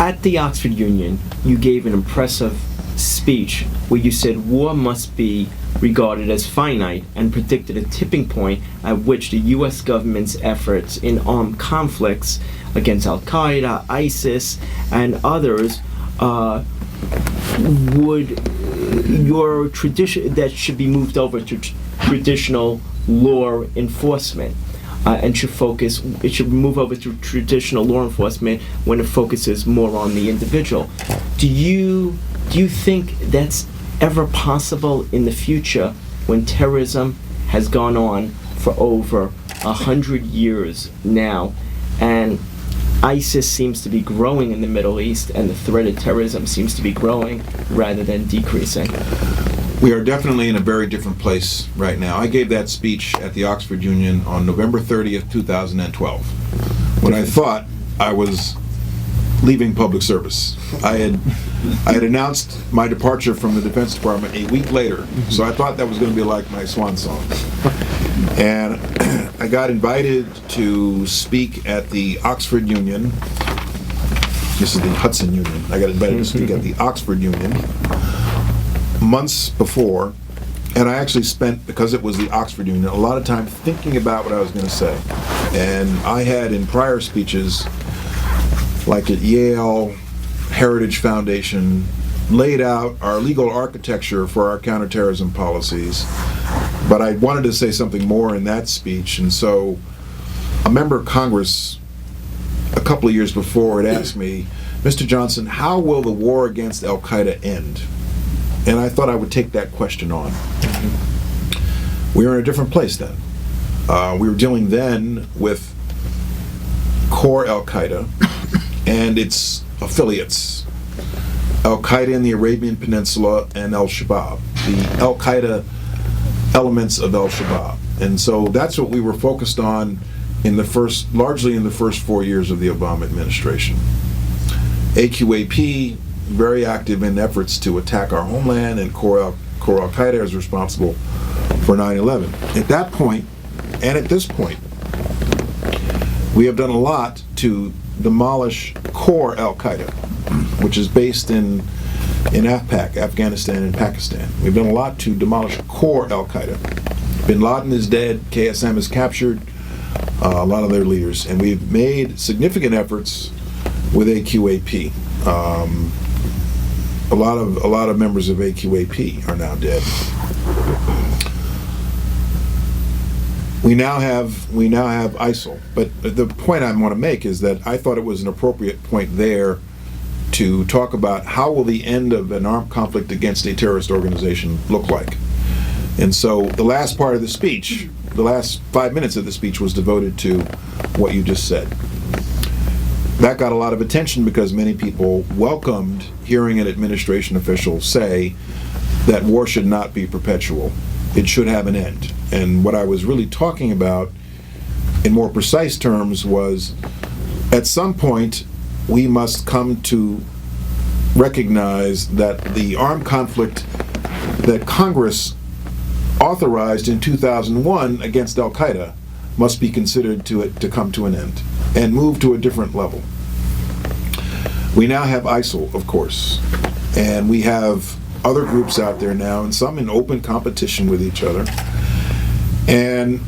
At the Oxford Union, you gave an impressive speech where you said war must be regarded as finite and predicted a tipping point at which the U.S. government's efforts in armed conflicts against Al-Qaeda, ISIS, and others your tradition that should be moved over to traditional law enforcement. And it should move over to traditional law enforcement when it focuses more on the individual. Do you think that's ever possible in the future when terrorism has gone on for over 100 years now, and ISIS seems to be growing in the Middle East, and the threat of terrorism seems to be growing rather than decreasing? We are definitely in a very different place right now. I gave that speech at the Oxford Union on November 30th, 2012, when I thought I was leaving public service. I had announced my departure from the Defense Department a week later, so I thought that was going to be like my swan song. And I got invited to speak at the Oxford Union. This is the Hudson Union. I got invited to speak at the Oxford Union months before, and I actually spent, because it was the Oxford Union, a lot of time thinking about what I was going to say. And I had in prior speeches, like at Yale, Heritage Foundation, laid out our legal architecture for our counterterrorism policies, but I wanted to say something more in that speech, and so a member of Congress a couple of years before had asked me, "Mr. Johnson, how will the war against Al-Qaeda end?" And I thought I would take that question on. We were in a different place then. We were dealing then with core Al-Qaeda and its affiliates, Al-Qaeda in the Arabian Peninsula and Al-Shabaab, the Al-Qaeda elements of Al-Shabaab. And so that's what we were focused on largely in the first 4 years of the Obama administration. AQAP, very active in efforts to attack our homeland, and core Al-Qaeda is responsible for 9/11. At that point, and at this point, we have done a lot to demolish core Al-Qaeda, which is based in AFPAC, Afghanistan and Pakistan. We've done a lot to demolish core Al-Qaeda. Bin Laden is dead, KSM is captured, a lot of their leaders, and we've made significant efforts with AQAP. A lot of members of AQAP are now dead. We now have ISIL, but the point I want to make is that I thought it was an appropriate point there to talk about how will the end of an armed conflict against a terrorist organization look like. And so the last part of the speech, the last 5 minutes of the speech, was devoted to what you just said. That got a lot of attention because many people welcomed hearing an administration official say that war should not be perpetual. It should have an end. And what I was really talking about in more precise terms was, at some point, we must come to recognize that the armed conflict that Congress authorized in 2001 against Al-Qaeda must be considered to come to an end and move to a different level. We now have ISIL, of course, and we have other groups out there now, and some in open competition with each other. And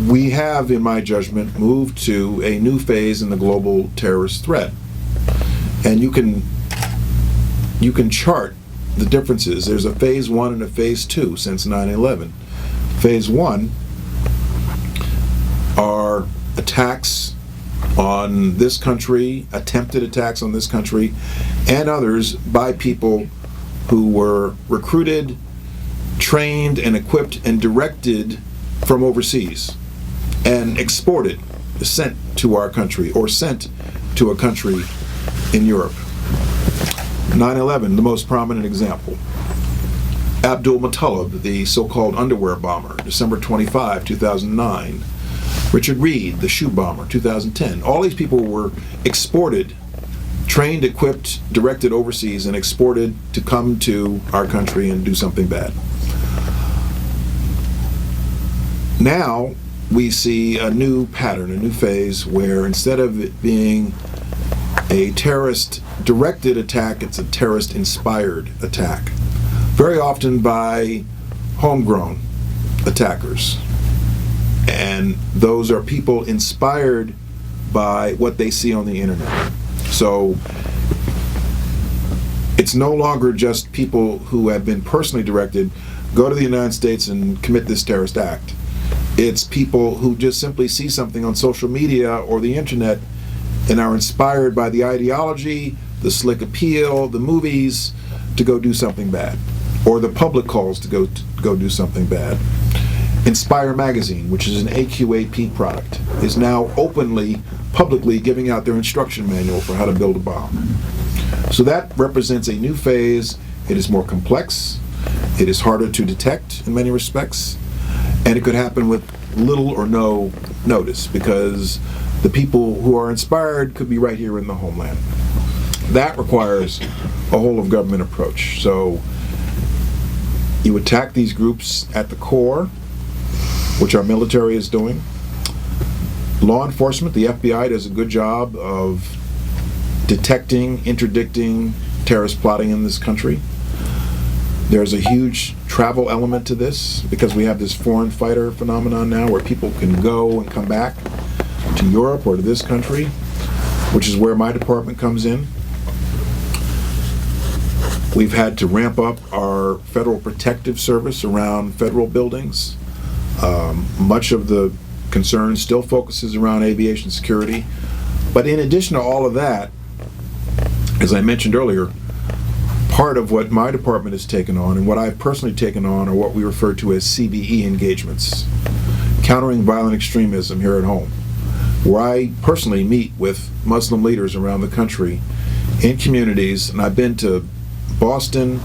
we have, in my judgment, moved to a new phase in the global terrorist threat. And you can chart the differences. There's a phase 1 and a phase 2 since 9/11. Phase 1 are attacks on this country, attempted attacks on this country, and others by people who were recruited, trained, and equipped and directed from overseas and exported, sent to our country or sent to a country in Europe. 9/11, the most prominent example. Abdul Muttalib, the so-called underwear bomber, December 25, 2009. Richard Reed, the shoe bomber, 2010. All these people were exported, trained, equipped, directed overseas, and exported to come to our country and do something bad. Now we see a new pattern, a new phase, where instead of it being a terrorist-directed attack, it's a terrorist-inspired attack. Very often by homegrown attackers. And those are people inspired by what they see on the internet. So it's no longer just people who have been personally directed, go to the United States and commit this terrorist act. It's people who just simply see something on social media or the internet and are inspired by the ideology, the slick appeal, the movies, to go do something bad. Or the public calls to go do something bad. Inspire Magazine, which is an AQAP product, is now openly, publicly giving out their instruction manual for how to build a bomb. So that represents a new phase. It is more complex. It is harder to detect in many respects. And it could happen with little or no notice because the people who are inspired could be right here in the homeland. That requires a whole of government approach. So you attack these groups at the core, which our military is doing. Law enforcement, the FBI does a good job of detecting, interdicting terrorist plotting in this country. There's a huge travel element to this because we have this foreign fighter phenomenon now where people can go and come back to Europe or to this country, which is where my department comes in. We've had to ramp up our federal protective service around federal buildings. Much of the concern still focuses around aviation security. But in addition to all of that, as I mentioned earlier, part of what my department has taken on and what I've personally taken on are what we refer to as CVE engagements, countering violent extremism here at home, where I personally meet with Muslim leaders around the country in communities, and I've been to Boston,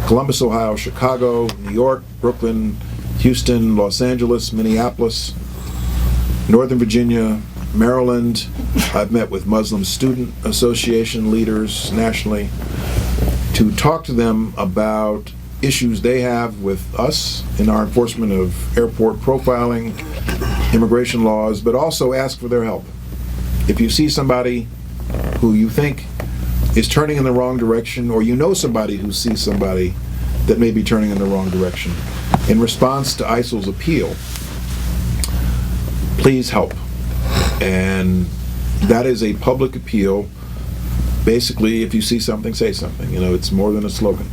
Columbus, Ohio, Chicago, New York, Brooklyn, Houston, Los Angeles, Minneapolis, Northern Virginia, Maryland. I've met with Muslim Student Association leaders nationally to talk to them about issues they have with us in our enforcement of airport profiling, immigration laws, but also ask for their help. If you see somebody who you think is turning in the wrong direction, or you know somebody who sees somebody that may be turning in the wrong direction, in response to ISIL's appeal, please help. And that is a public appeal. Basically, if you see something, say something. You know, it's more than a slogan.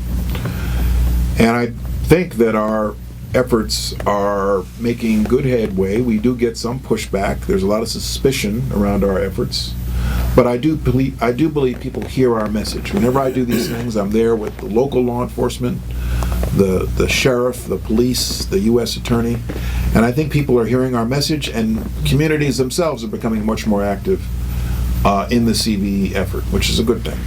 And I think that our efforts are making good headway. We do get some pushback. There's a lot of suspicion around our efforts. But I do believe people hear our message. Whenever I do these things, I'm there with the local law enforcement, the sheriff, the police, the U.S. attorney. And I think people are hearing our message, and communities themselves are becoming much more active in the CVE effort, which is a good thing.